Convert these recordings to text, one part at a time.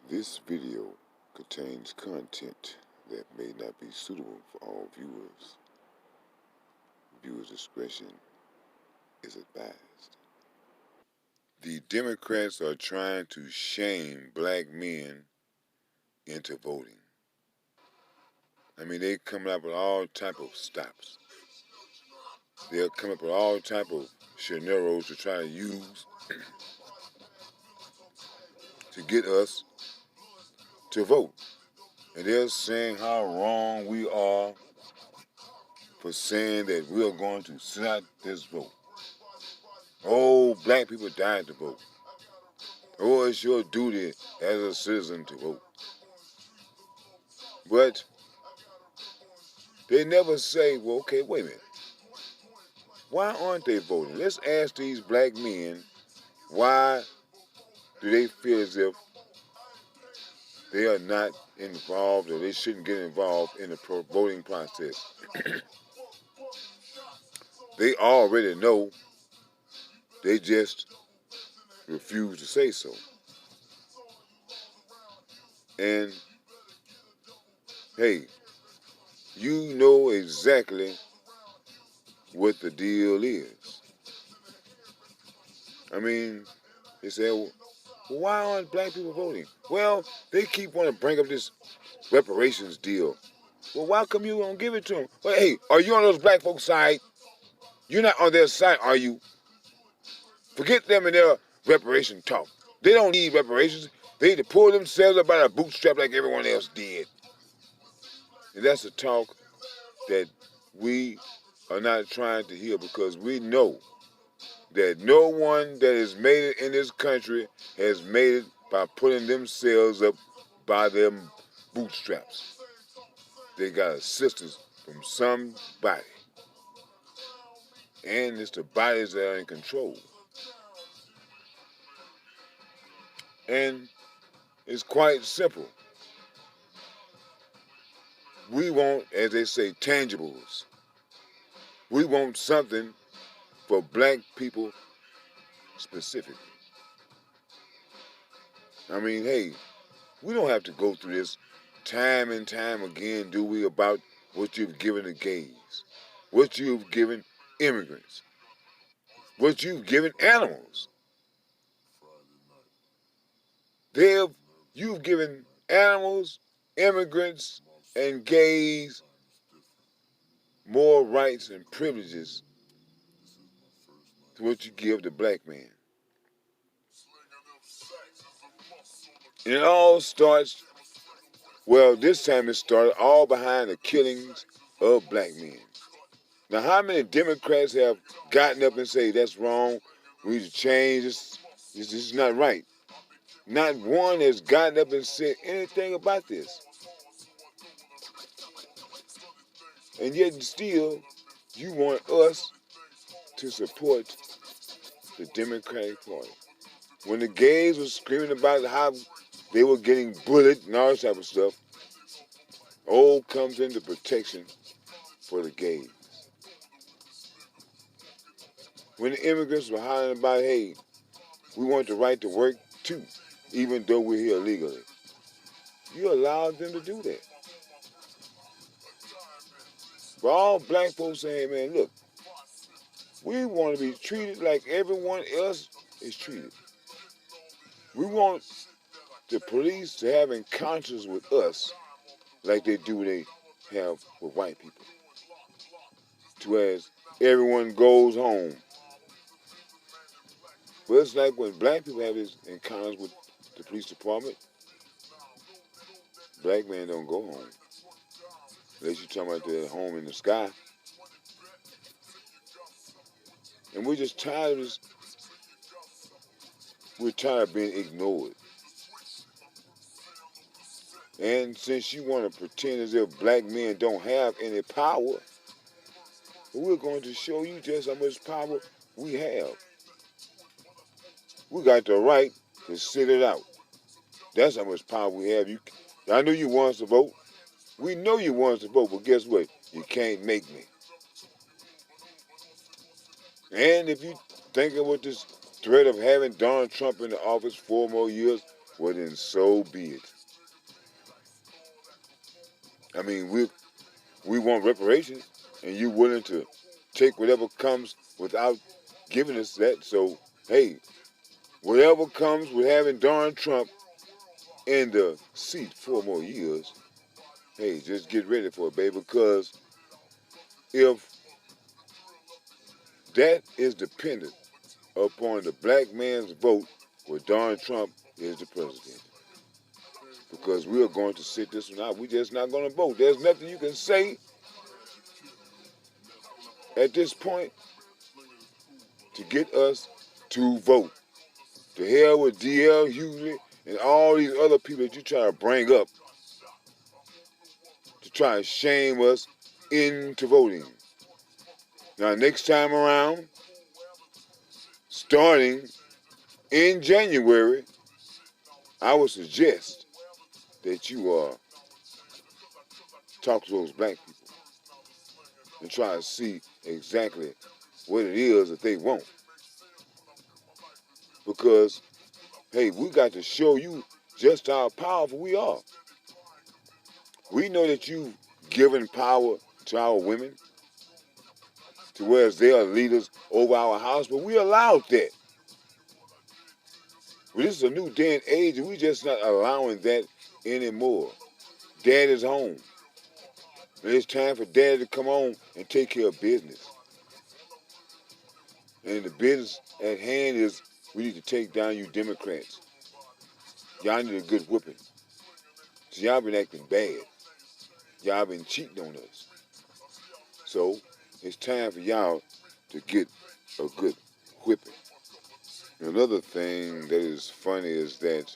This video contains content that may not be suitable for all viewers. Viewers' discretion is advised. The Democrats are trying to shame black men into voting. I mean, they coming up with all type of stops. They'll come up with all type of scenarios to try to use to get us to vote. And they're saying how wrong we are for saying that we're going to sit out this vote. Oh, black people died to vote. Oh, it's your duty as a citizen to vote. But they never say, well, okay, wait a minute. Why aren't they voting? Let's ask these black men, why do they feel as if they are not involved or they shouldn't get involved in the voting process? They already know, they just refuse to say so. And, hey, you know exactly what the deal is. I mean, they say, well, why aren't black people voting? Well, they keep wanting to bring up this reparations deal. Well, why come you don't give it to them? Well, hey, are you on those black folks' side? You're not on their side, are you? Forget them and their reparation talk. They don't need reparations. They need to pull themselves up by the bootstrap like everyone else did. And that's the talk that we are not trying to hear, because we know that no one that has made it in this country has made it by putting themselves up by their bootstraps. They got assistance from somebody. And it's the bodies that are in control. And it's quite simple. We want, as they say, tangibles. We want something for black people specifically. I mean, hey, we don't have to go through this time and time again, do we, about what you've given the gays, what you've given immigrants, what you've given animals. You've given animals, immigrants, and gays more rights and privileges to what you give the black man. And it all starts, well, this time it started all behind the killings of black men. Now, how many Democrats have gotten up and say that's wrong, we need to change this, this is not right? Not one has gotten up and said anything about this. And yet still, you want us to support the Democratic Party. When the gays were screaming about how they were getting bullied and all this type of stuff, all comes into protection for the gays. When the immigrants were hollering about, hey, we want the right to work too, even though we're here illegally, you allowed them to do that. But all black folks saying, hey, man, look, we want to be treated like everyone else is treated. We want the police to have encounters with us like they have with white people. To as everyone goes home. But it's like when black people have these encounters with the police department, black men don't go home. Unless you're talking about their home in the sky. And we're just tired of this. We're tired of being ignored. And since you want to pretend as if black men don't have any power, we're going to show you just how much power we have. We got the right to sit it out. That's how much power we have. I know you want us to vote. We know you want us to vote, but guess what? You can't make me. And if you thinking with this threat of having Donald Trump in the office 4 more years, well then so be it. I mean, we want reparations, and you willing to take whatever comes without giving us that. So, hey, whatever comes with having Donald Trump in the seat 4 more years, hey, just get ready for it, baby, because if that is dependent upon the black man's vote, where Donald Trump is the president. Because we are going to sit this one out. We're just not going to vote. There's nothing you can say at this point to get us to vote. To hell with D.L. Hughley and all these other people that you try to bring up to try and shame us into voting. Now, next time around, starting in January, I would suggest that you talk to those black people and try to see exactly what it is that they want. Because, hey, we got to show you just how powerful we are. We know that you've given power to our women, to whereas they are leaders over our house, but we allowed that. Well, this is a new day and age, and we just not allowing that anymore. Dad is home. And it's time for Dad to come on and take care of business. And the business at hand is we need to take down you Democrats. Y'all need a good whooping. So y'all been acting bad. Y'all been cheating on us. So it's time for y'all to get a good whipping. Another thing that is funny is that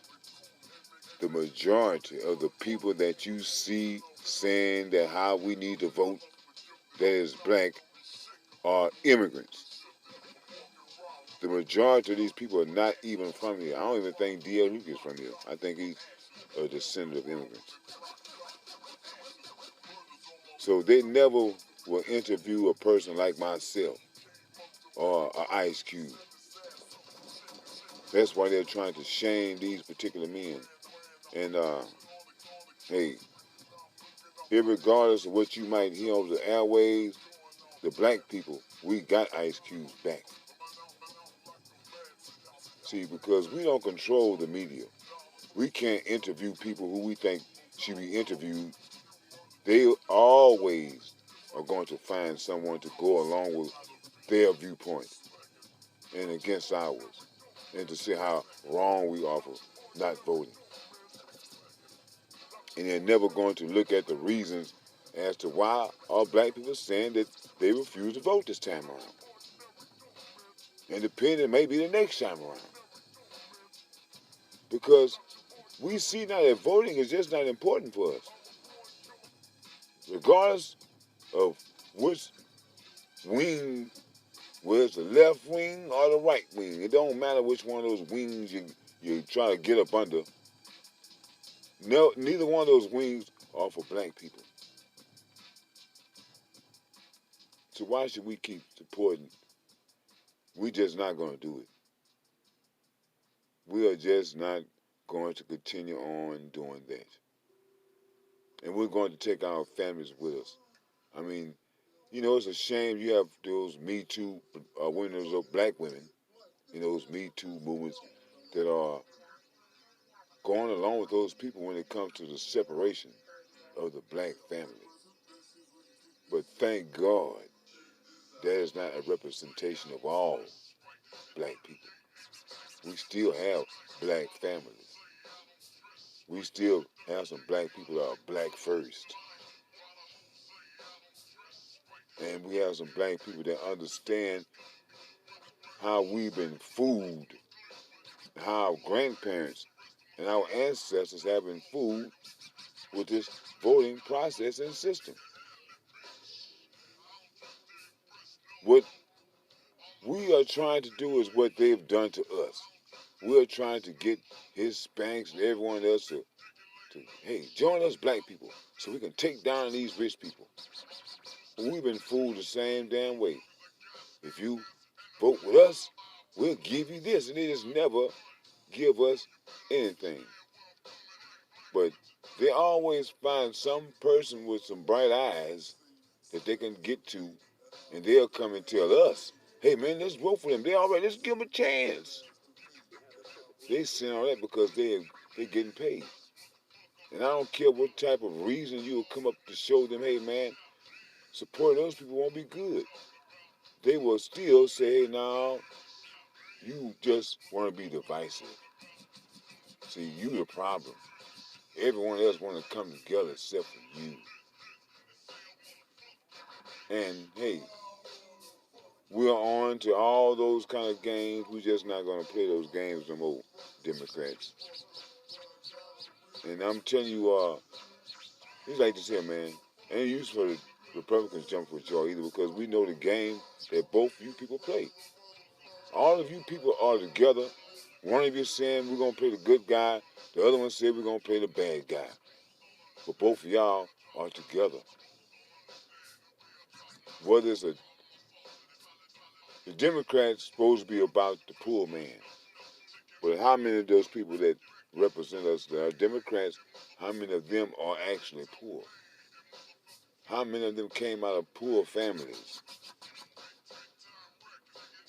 the majority of the people that you see saying that how we need to vote that is black are immigrants. The majority of these people are not even from here. I don't even think D.L. Hughley is from here. I think he's a descendant of immigrants. So they never will interview a person like myself or an Ice Cube. That's why they're trying to shame these particular men. And hey, irregardless of what you might hear over the airwaves, the black people, we got Ice Cube's back. See, because we don't control the media. We can't interview people who we think should be interviewed. They always are going to find someone to go along with their viewpoint and against ours, and to see how wrong we are for not voting. And they're never going to look at the reasons as to why are black people saying that they refuse to vote this time around. Independent may be the next time around. Because we see now that voting is just not important for us. Regardless of which wing, whether it's the left wing or the right wing, it don't matter which one of those wings you try to get up under. No, neither one of those wings are for black people. So why should we keep supporting? We're just not going to do it. We are just not going to continue on doing that. And we're going to take our families with us. I mean, you know, it's a shame you have those Me Too women, those black women, you know, those Me Too movements that are going along with those people when it comes to the separation of the black family. But thank God that is not a representation of all black people. We still have black families. We still have some black people that are black first. And we have some black people that understand how we've been fooled, how our grandparents and our ancestors have been fooled with this voting process and system. What we are trying to do is what they've done to us. We're trying to get Hispanics and everyone else to hey, join us black people so we can take down these rich people. But we've been fooled the same damn way. If you vote with us, we'll give you this. And they just never give us anything. But they always find some person with some bright eyes that they can get to, and they'll come and tell us, hey man, let's vote for them. They already, let's give them a chance. They saying all that because they're getting paid. And I don't care what type of reason you'll come up to show them, hey man, supporting those people won't be good. They will still say, hey, no, you just want to be divisive. See, you the problem. Everyone else want to come together except for you. And hey, we're on to all those kind of games. We're just not going to play those games no more, Democrats. And I'm telling you, it's like this here, man. Ain't use for the Republicans jump for y'all either because we know the game that both you people play. All of you people are together. One of you saying we're going to play the good guy. The other one said we're going to play the bad guy. But both of y'all are together. Whether it's the Democrats supposed to be about the poor man. But how many of those people that represent us that are Democrats, how many of them are actually poor? How many of them came out of poor families?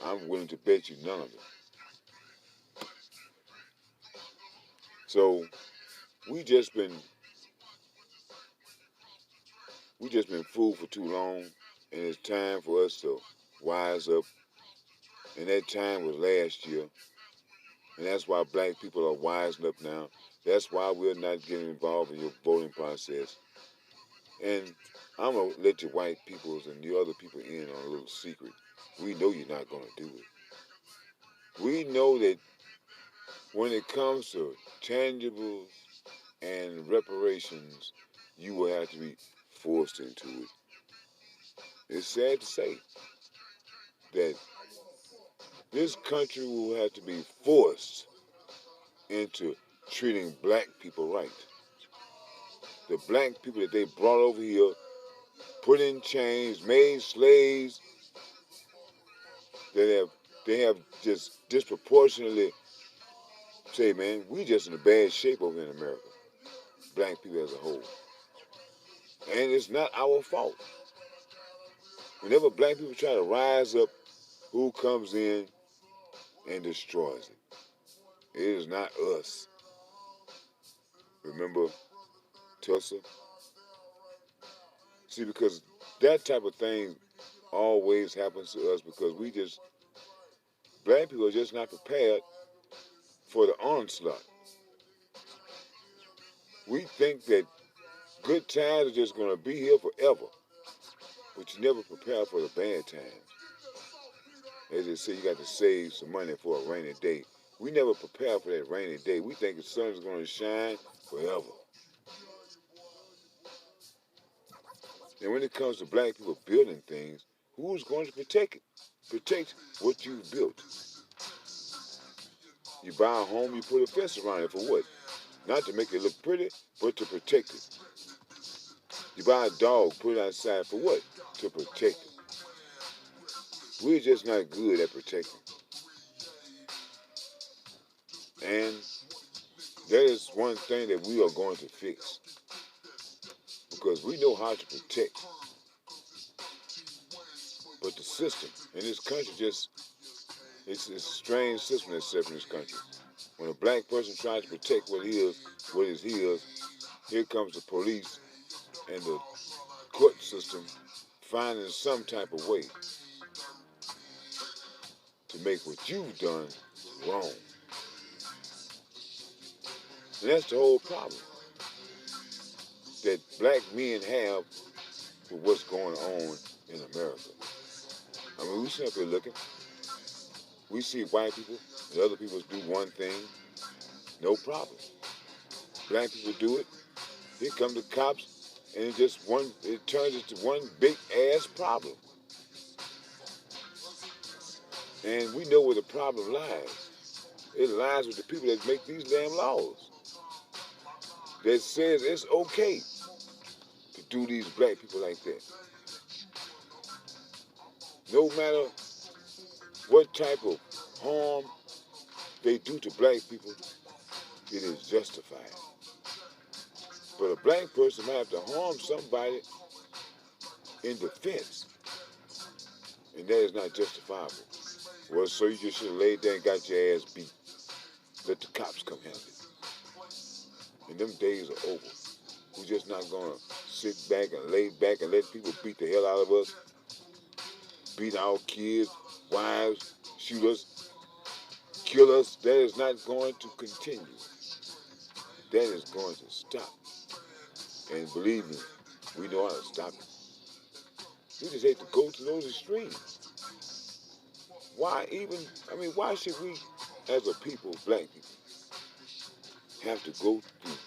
I'm willing to bet you none of them. So we just been fooled for too long, and it's time for us to wise up. And that time was last year, and that's why black people are wising up now. That's why we're not getting involved in your voting process. And I'm gonna let your white peoples and the other people in on a little secret. We know you're not gonna do it. We know that when it comes to tangibles and reparations, you will have to be forced into it. It's sad to say that this country will have to be forced into treating black people right. The black people that they brought over here, put in chains, made slaves, they have just disproportionately say, man, we just in a bad shape over in America, black people as a whole. And it's not our fault. Whenever black people try to rise up, who comes in and destroys it? It is not us. Remember Tulsa? See, because that type of thing always happens to us because black people are just not prepared for the onslaught. We think that good times are just going to be here forever, but you never prepare for the bad times. As they say, you got to save some money for a rainy day. We never prepare for that rainy day. We think the sun is going to shine forever. And when it comes to black people building things, who's going to protect it? Protect what you built. You buy a home, you put a fence around it for what? Not to make it look pretty, but to protect it. You buy a dog, put it outside for what? To protect it. We're just not good at protecting. And that is one thing that we are going to fix. Because we know how to protect. But the system in this country it's a strange system that's set in this country. When a black person tries to protect what is his, here comes the police and the court system finding some type of way to make what you've done wrong. And that's the whole problem that black men have with what's going on in America. I mean, we sit up here looking. We see white people and other people do one thing, no problem. Black people do it. Here come the cops, and it turns into one big ass problem. And we know where the problem lies. It lies with the people that make these damn laws. That says it's okay to do these black people like that. No matter what type of harm they do to black people, it is justified. black person might have to harm somebody in defense, and that is not justifiable. Well, so you just should have laid there and got your ass beat. Let the cops come handle it. And them days are over. We're just not gonna sit back and lay back and let people beat the hell out of us, beat our kids, wives, shoot us, kill us. That is not going to continue. That is going to stop. And believe me, we know how to stop it. We just hate to go to those extremes. Why why should we, as a people, black people, have to go through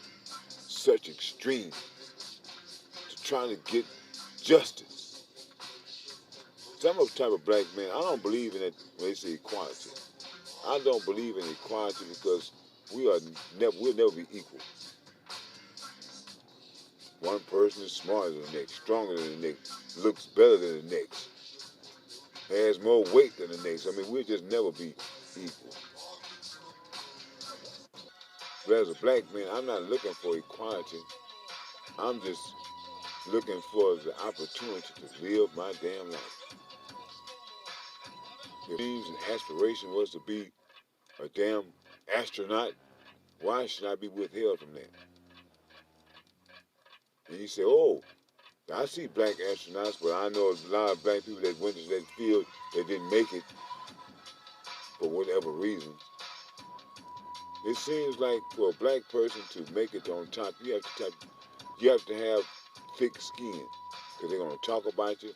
such extremes to try to get justice? So I'm a type of black man, I don't believe in it when they say equality. I don't believe in equality because we'll never be equal. One person is smarter than the next, stronger than the next, looks better than the next, has more weight than the next. We'll just never be equal. But as a black man, I'm not looking for equality. I'm just looking for the opportunity to live my damn life. If dreams and aspiration was to be a damn astronaut, why should I be withheld from that? And you say, oh, I see black astronauts, but I know a lot of black people that went to that field that didn't make it for whatever reasons. It seems like for a black person to make it on top, you have to have thick skin, because they're going to talk about you.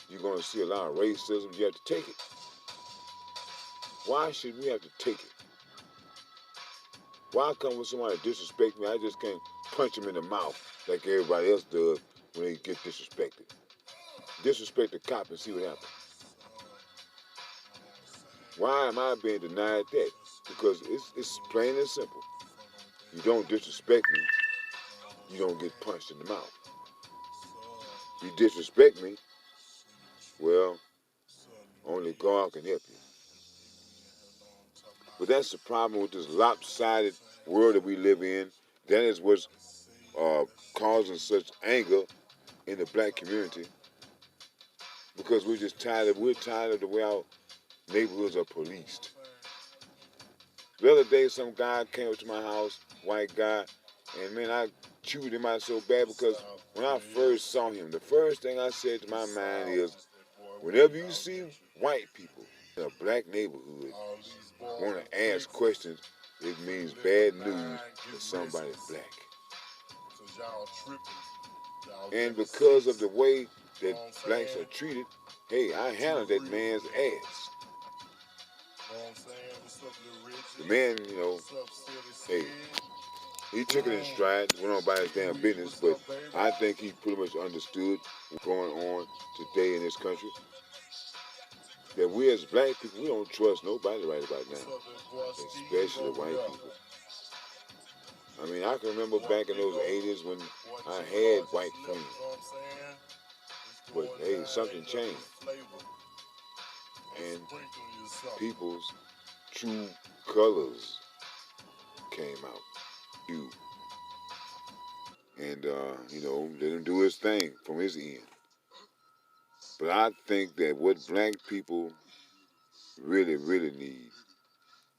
You're going to see a lot of racism. You have to take it. Why should we have to take it? Why come when somebody disrespect me, I just can't punch them in the mouth like everybody else does when they get disrespected? Disrespect the cop and see what happens. Why am I being denied that? Because it's plain and simple. You don't disrespect me, you don't get punched in the mouth. You disrespect me, well, only God can help you. But that's the problem with this lopsided world that we live in. That is what's causing such anger in the black community, because we're tired of the way our neighborhoods are policed. The other day, some guy came up to my house, white guy, and man, I chewed him out so bad because when I first saw him, the first thing I said to my mind is, whenever you see white people in a black neighborhood want to ask questions, it means bad news for somebody black. And because of the way that blacks are treated, hey, I handled that man's ass. The man, hey, he took it in stride, went on about his damn business, but I think he pretty much understood what's going on today in this country. That we as black people, we don't trust nobody right about now, especially white people. I can remember back in those 80s when I had white friends. But hey, something changed. And people's true colors came out. You. And, let him do his thing from his end. But I think that what black people really, really need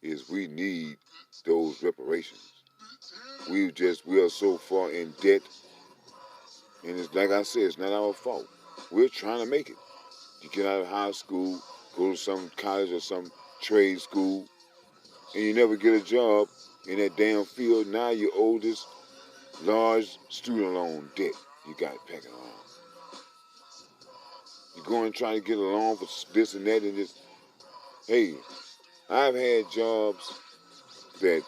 is we need those reparations. We are so far in debt, and it's like I said, it's not our fault. We're trying to make it. You get out of high school, go to some college or some trade school, and you never get a job in that damn field. Now you owe this large student loan debt you got packing around. You go and try to get a loan for this and that and this. Hey, I've had jobs that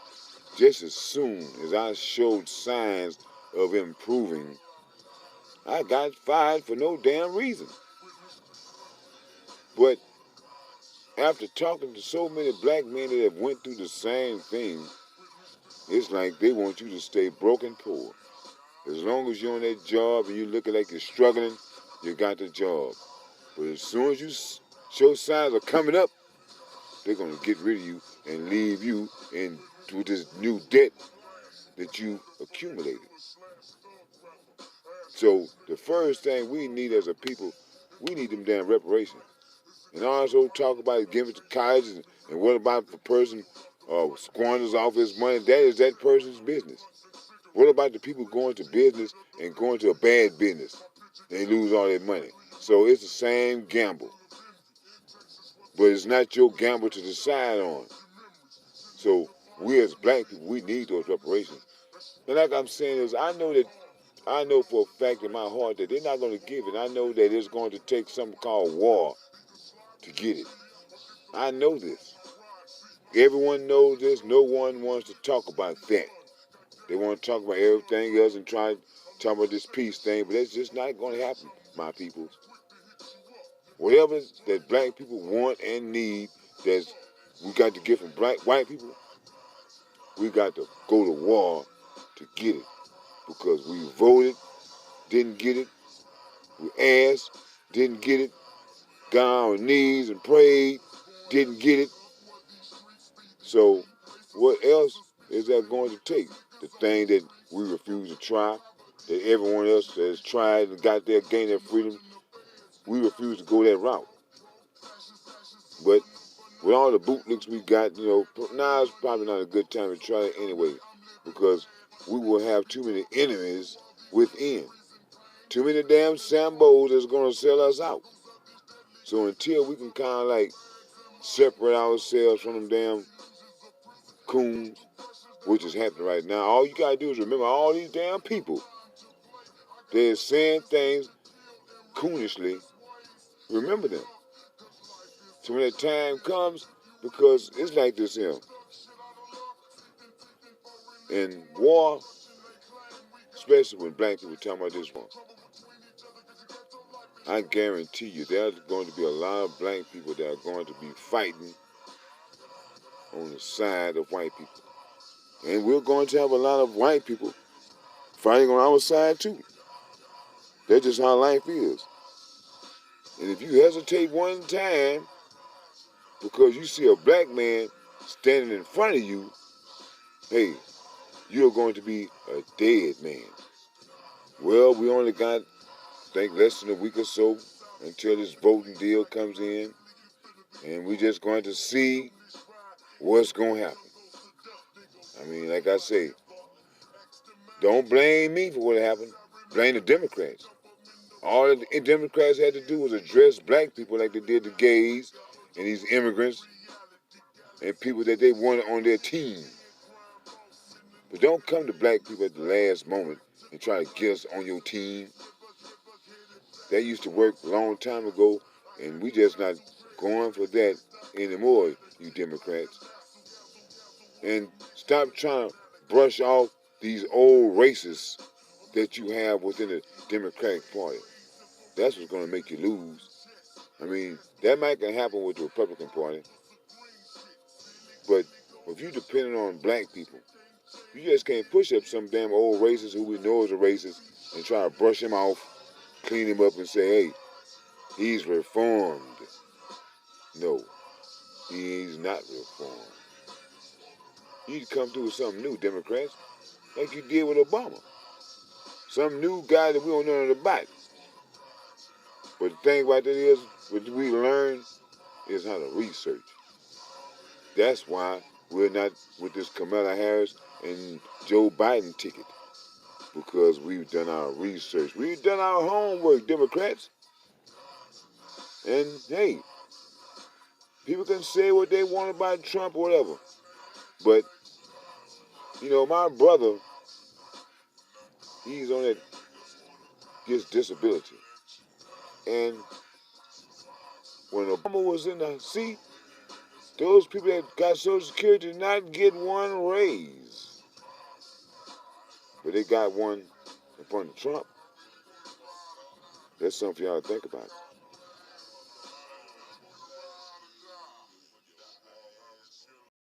just as soon as I showed signs of improving, I got fired for no damn reason. But after talking to so many black men that have went through the same thing, it's like they want you to stay broke and poor. As long as you're on that job and you're looking like you're struggling, you got the job. But as soon as you show signs of coming up, they're going to get rid of you and leave you with this new debt that you accumulated. So the first thing we need as a people, we need them damn reparations. And also talk about giving it to colleges and what about the person squanders off his money? That is that person's business. What about the people going to business and going to a bad business? They lose all their money. So it's the same gamble. But it's not your gamble to decide on. So we as black people, we need those reparations. And like I'm saying is, I know for a fact in my heart that they're not going to give it. I know that it's going to take something called war to get it. I know this. Everyone knows this. No one wants to talk about that. They want to talk about everything else and try to talk about this peace thing, but it's just not going to happen, my people. Whatever that black people want and need, that we got to get from white people, we got to go to war to get it. Because we voted, didn't get it. We asked, didn't get it. Got on our knees and prayed, didn't get it. So what else is that going to take? The thing that we refuse to try, that everyone else has tried and got their gain their freedom, we refuse to go that route. But with all the bootlicks we got, now it's probably not a good time to try it anyway, because we will have too many enemies within. Too many damn Sambos that's going to sell us out. So until we can kind of like separate ourselves from them damn coons, which is happening right now, all you got to do is remember all these damn people. They're saying things coonishly. Remember them. So when that time comes, because it's like this here. In war, especially when black people talk about this war, I guarantee you there's going to be a lot of black people that are going to be fighting on the side of white people. And we're going to have a lot of white people fighting on our side too. That's just how life is. And if you hesitate one time because you see a black man standing in front of you, hey, you're going to be a dead man. Well, we only got, I think, less than a week or so until this voting deal comes in, and we're just going to see what's going to happen. I mean, like I say, don't blame me for what happened. Blame the Democrats. All the Democrats had to do was address black people like they did the gays and these immigrants and people that they wanted on their team. But don't come to black people at the last moment and try to get us on your team. That used to work a long time ago, and we just not going for that anymore, you Democrats. And stop trying to brush off these old racists that you have within the Democratic Party. That's what's going to make you lose. I mean, that might can happen with the Republican Party, but if you're depending on black people, you just can't push up some damn old racist who we know is a racist and try to brush him off, clean him up and say, hey, he's reformed. No, he's not reformed. You need to come through with something new, Democrats, like you did with Obama. Some new guy that we don't know nothing about. But the thing about that is, what we learn is how to research. That's why we're not with this Kamala Harris and Joe Biden ticket. Because we've done our research. We've done our homework, Democrats. And hey, people can say what they want about Trump or whatever. But, my brother, he's on that, gets disability. And when Obama was in the seat, those people that got Social Security did not get one raise. But they got one in front of Trump. That's something for y'all to think about.